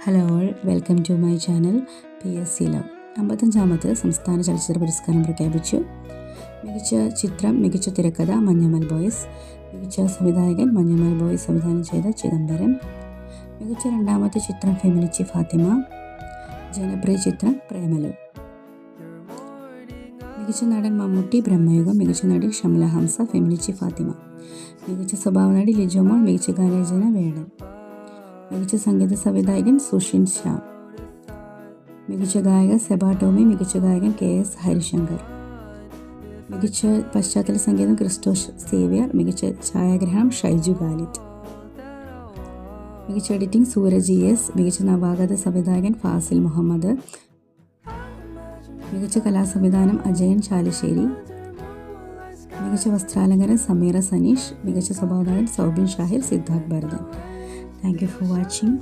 Hello all, welcome to my channel PSC love. 55ാമത് സംസ്ഥാന ചലച്ചിത്ര പുരസ്കാരം പ്രഖ്യാപിച്ചു. മികച്ച ചിത്രം, മികച്ച തിരക്കഥ മഞ്ഞുമൽ ബോയ്സ്. മികച്ച സംവിധായകൻ മഞ്ഞുമൽ ബോയ്സ് സംവിധാനം ചെയ്ത ചിദംബരം. മികച്ച രണ്ടാമത്തെ ചിത്രം ഫെമിനിച്ചി ഫാത്തിമ. ജനപ്രിയ ചിത്രം പ്രേമലു. മികച്ച നടൻ മമ്മൂട്ടി ബ്രഹ്മയുഗം. മികച്ച നടി ഷംല ഹംസ ഫെമിനിച്ചി ഫാത്തിമ. മികച്ച സ്വഭാവ നടി ലിജോമോൾ. മികച്ച ഗാനരചന വേടൻ. മികച്ച സംഗീത സംവിധായകൻ സുഷിൻ ശ്യാം. മികച്ച ഗായക സെബാ ടോമി. മികച്ച ഗായകൻ KS ഹരിശങ്കർ. മികച്ച പശ്ചാത്തല സംഗീതം ക്രിസ്റ്റോ സേവ്യർ. മികച്ച ഛായാഗ്രഹണം ഷൈജു ഖാലിദ്. മികച്ച എഡിറ്റിംഗ് സൂരജ് ES. മികച്ച നവാഗത സംവിധായകൻ ഫാസിൽ മുഹമ്മദ്. മികച്ച കലാസംവിധാനം അജയൻ ചാലിശ്ശേരി. മികച്ച വസ്ത്രാലങ്കാരം സമീറ സനീഷ്. മികച്ച സ്വഭാവനടൻ Soubin Shahir, Siddharth Bharathan. Thank you for watching.